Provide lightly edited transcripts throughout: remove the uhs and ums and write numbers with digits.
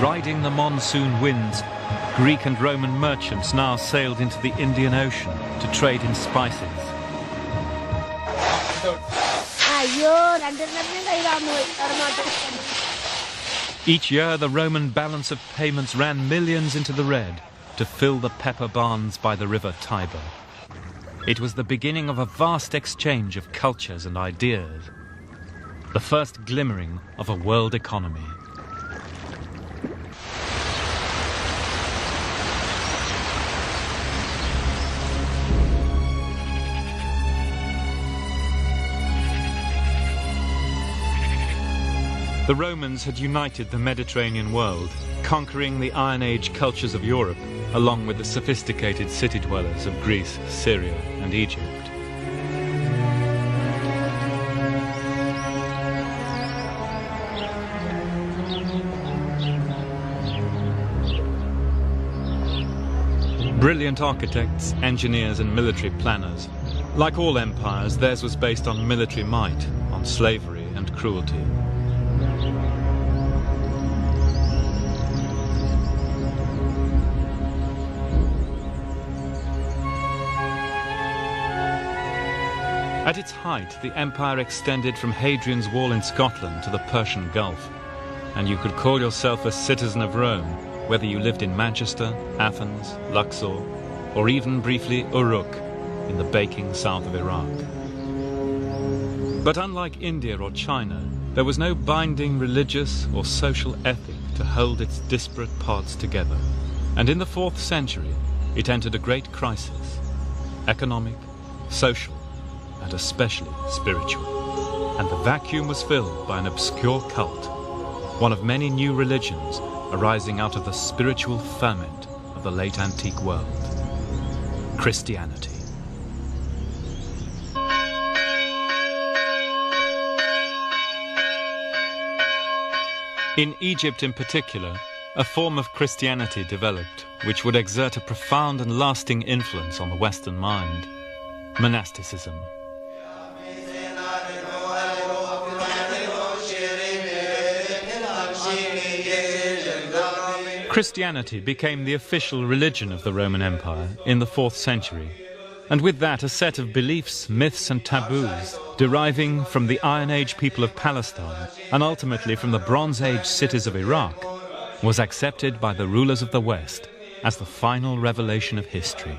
Riding the monsoon winds, Greek and Roman merchants now sailed into the Indian Ocean to trade in spices. Each year, the Roman balance of payments ran millions into the red to fill the pepper barns by the river Tiber. It was the beginning of a vast exchange of cultures and ideas, the first glimmering of a world economy. The Romans had united the Mediterranean world, conquering the Iron Age cultures of Europe, along with the sophisticated city dwellers of Greece, Syria, and Egypt. Brilliant architects, engineers, and military planners. Like all empires, theirs was based on military might, on slavery and cruelty. At its height, the empire extended from Hadrian's Wall in Scotland to the Persian Gulf, and you could call yourself a citizen of Rome, whether you lived in Manchester, Athens, Luxor, or even briefly Uruk in the baking south of Iraq. But unlike India or China, there was no binding religious or social ethic to hold its disparate parts together. And in the 4th century, it entered a great crisis, economic, social, and especially spiritual. And the vacuum was filled by an obscure cult, one of many new religions arising out of the spiritual ferment of the late antique world: Christianity. In Egypt in particular, a form of Christianity developed which would exert a profound and lasting influence on the Western mind: monasticism. Christianity became the official religion of the Roman Empire in the 4th century, and with that a set of beliefs, myths and taboos deriving from the Iron Age people of Palestine and ultimately from the Bronze Age cities of Iraq was accepted by the rulers of the West as the final revelation of history.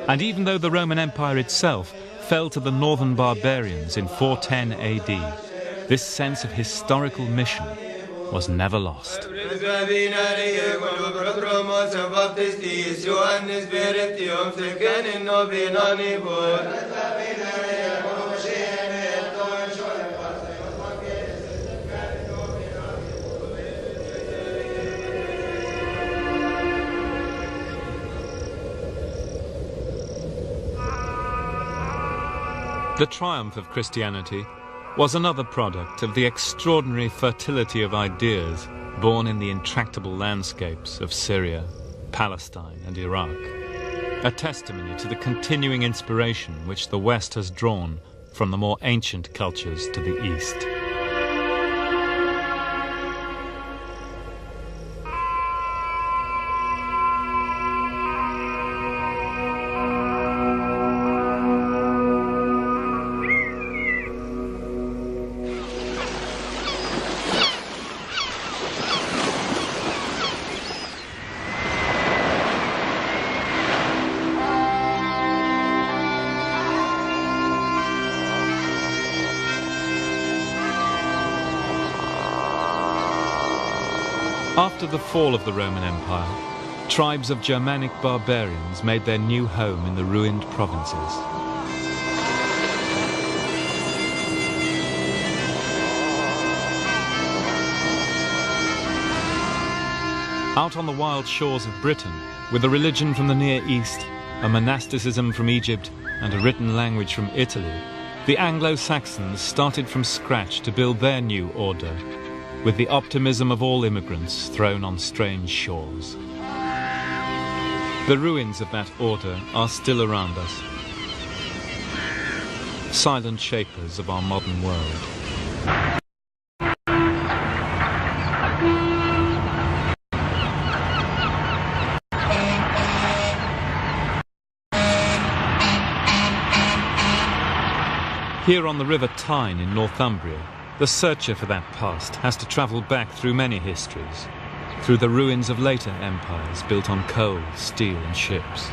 And even though the Roman Empire itself fell to the northern barbarians in 410 AD, this sense of historical mission was never lost. The triumph of Christianity was another product of the extraordinary fertility of ideas born in the intractable landscapes of Syria, Palestine, and Iraq, a testimony to the continuing inspiration which the West has drawn from the more ancient cultures to the East. After the fall of the Roman Empire, tribes of Germanic barbarians made their new home in the ruined provinces. Out on the wild shores of Britain, with a religion from the Near East, a monasticism from Egypt, and a written language from Italy, the Anglo-Saxons started from scratch to build their new order, with the optimism of all immigrants thrown on strange shores. The ruins of that order are still around us. silent shapers of our modern world. Here on the River Tyne in Northumbria, the searcher for that past has to travel back through many histories, through the ruins of later empires built on coal, steel and ships.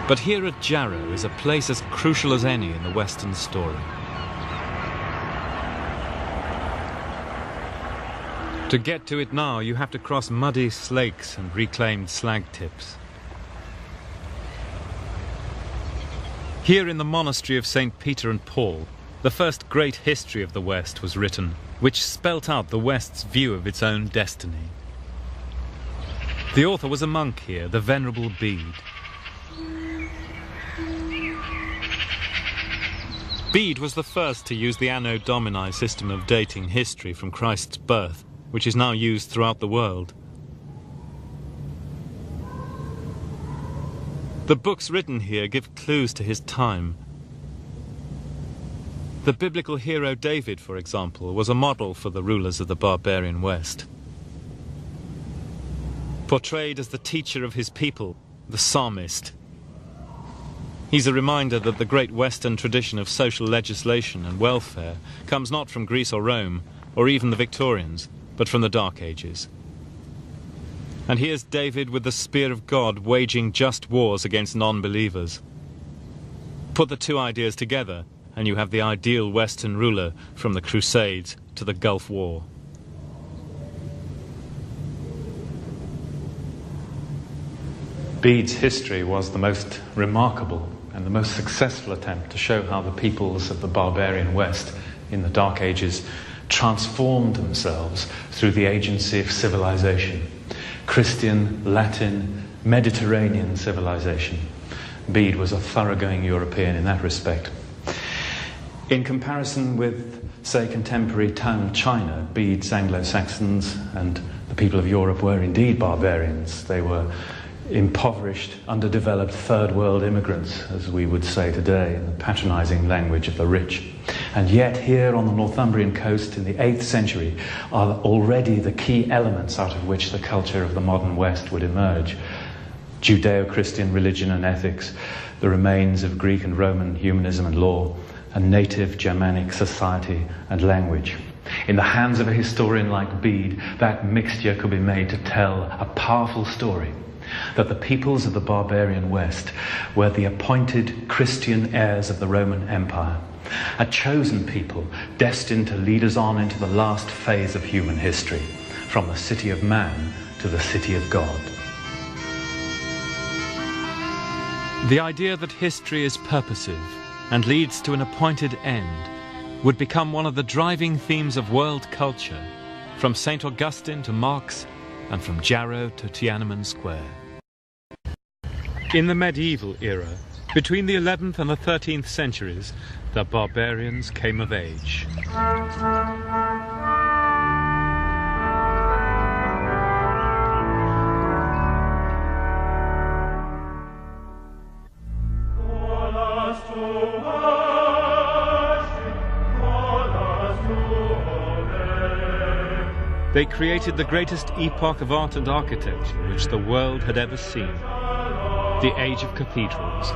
But here at Jarrow is a place as crucial as any in the Western story. To get to it now, you have to cross muddy slakes and reclaimed slag tips. Here in the monastery of St. Peter and Paul, the first great history of the West was written, which spelt out the West's view of its own destiny. The author was a monk here, the Venerable Bede. Bede was the first to use the Anno Domini system of dating history from Christ's birth, which is now used throughout the world. The books written here give clues to his time. The biblical hero David, for example, was a model for the rulers of the barbarian West. Portrayed as the teacher of his people, the psalmist. He's a reminder that the great Western tradition of social legislation and welfare comes not from Greece or Rome, or even the Victorians, but from the Dark Ages. And here's David with the spear of God waging just wars against non-believers. Put the two ideas together and you have the ideal Western ruler from the Crusades to the Gulf War. Bede's history was the most remarkable and the most successful attempt to show how the peoples of the barbarian West in the Dark Ages transformed themselves through the agency of civilization. Christian, Latin, Mediterranean civilization. Bede was a thoroughgoing European in that respect. In comparison with, say, contemporary town China, Bede's Anglo-Saxons and the people of Europe were indeed barbarians. They were impoverished, underdeveloped third world immigrants, as we would say today, in the patronizing language of the rich. And yet here on the Northumbrian coast in the 8th century are already the key elements out of which the culture of the modern West would emerge. Judeo-Christian religion and ethics, the remains of Greek and Roman humanism and law, and native Germanic society and language. In the hands of a historian like Bede, that mixture could be made to tell a powerful story that the peoples of the barbarian West were the appointed Christian heirs of the Roman Empire, a chosen people destined to lead us on into the last phase of human history, from the city of man to the city of God. The idea that history is purposive and leads to an appointed end would become one of the driving themes of world culture, from St. Augustine to Marx and from Jarrow to Tiananmen Square. In the medieval era, between the 11th and the 13th centuries, the barbarians came of age. They created the greatest epoch of art and architecture which the world had ever seen, the age of cathedrals.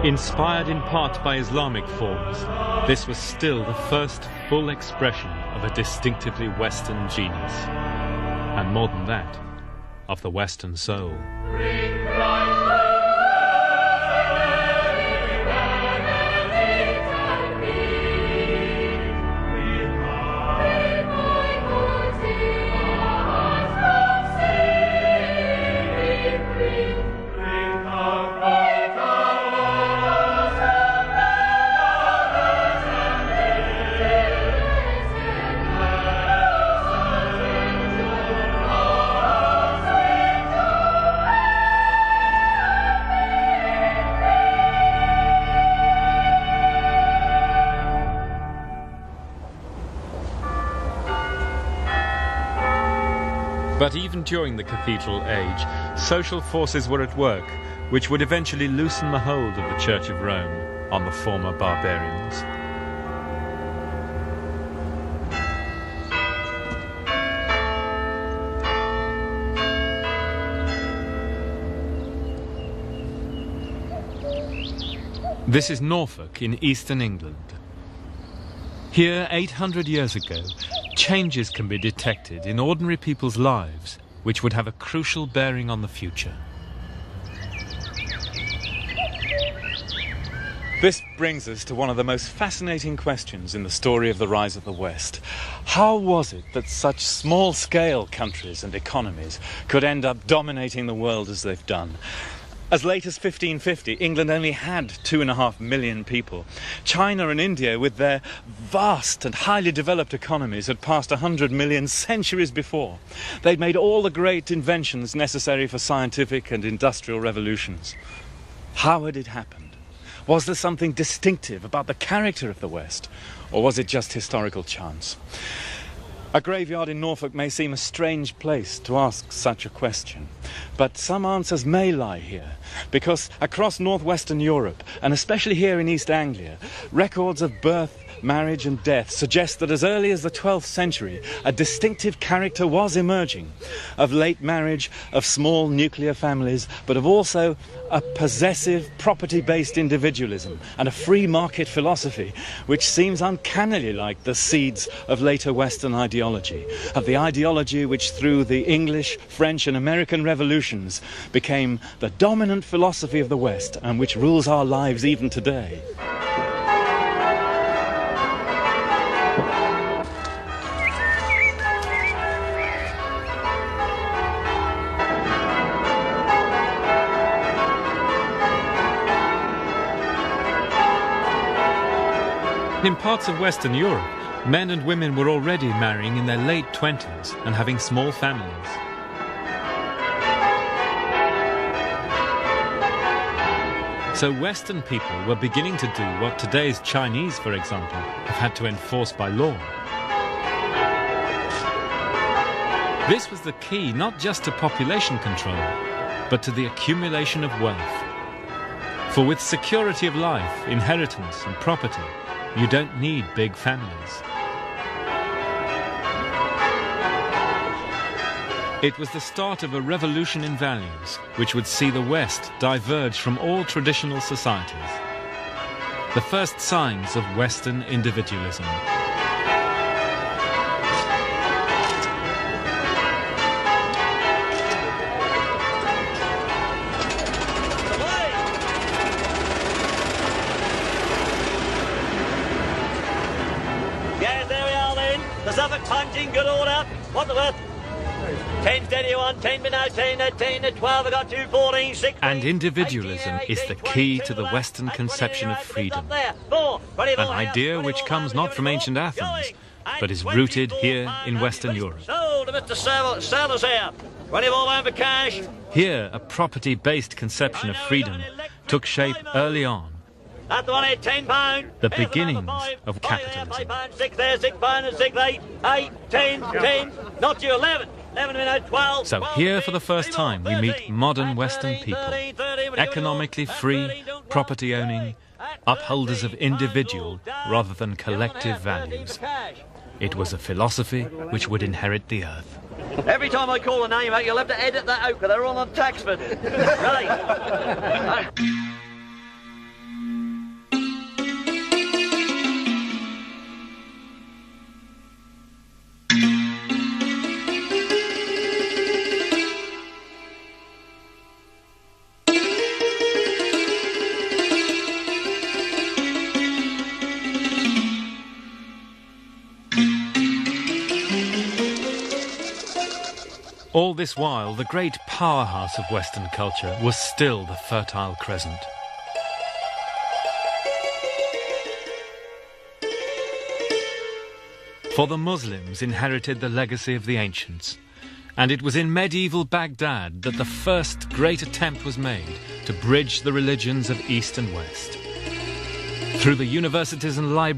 Inspired in part by Islamic forms, this was still the first full expression of a distinctively Western genius, and more than that, of the Western soul. But even during the cathedral age, social forces were at work, which would eventually loosen the hold of the Church of Rome on the former barbarians. This is Norfolk in eastern England. Here, 800 years ago, changes can be detected in ordinary people's lives which would have a crucial bearing on the future. This brings us to one of the most fascinating questions in the story of the rise of the West. How was it that such small-scale countries and economies could end up dominating the world as they've done? As late as 1550, England only had 2.5 million people. China and India, with their vast and highly developed economies, had passed 100 million centuries before. They'd made all the great inventions necessary for scientific and industrial revolutions. How had it happened? Was there something distinctive about the character of the West, or was it just historical chance? A graveyard in Norfolk may seem a strange place to ask such a question, but some answers may lie here, because across northwestern Europe, and especially here in East Anglia, records of birth, marriage and death suggest that as early as the 12th century, a distinctive character was emerging, of late marriage, of small nuclear families, but of also a possessive, property-based individualism and a free market philosophy, which seems uncannily like the seeds of later Western ideology, of the ideology which through the English, French and American revolutions became the dominant philosophy of the West and which rules our lives even today. In parts of Western Europe, men and women were already marrying in their late 20s and having small families. So Western people were beginning to do what today's Chinese, for example, have had to enforce by law. This was the key not just to population control, but to the accumulation of wealth. For with security of life, inheritance and property, you don't need big families. It was the start of a revolution in values, which would see the West diverge from all traditional societies. The first signs of Western individualism. Good order. What the worth? 10 steady one, 10 minnow, 10 at 10 at 12, I got 2, 14, 16. And individualism is the key to the Western conception of freedom. An idea which comes not from ancient Athens, but is rooted here in Western Europe. Sold to Mr. Sellers here. 24 pound for cash. Here, a property-based conception of freedom took shape early on. That's the one here, £10. The beginnings of capitalism. £5, 6 there, £6 and 6, 8, 8, 10, 10, not you, 11. 11 minutes, 12. So 12, here for the first 13, time we meet modern Western people, 13, economically free, property owning, upholders of individual rather than collective values. It was a philosophy which would inherit the earth. Every time I call a name out, you'll have to edit that out, because they're all on Taxford. Right. All this while, the great powerhouse of Western culture was still the Fertile Crescent. For the Muslims inherited the legacy of the ancients, and it was in medieval Baghdad that the first great attempt was made to bridge the religions of East and West. Through the universities and libraries,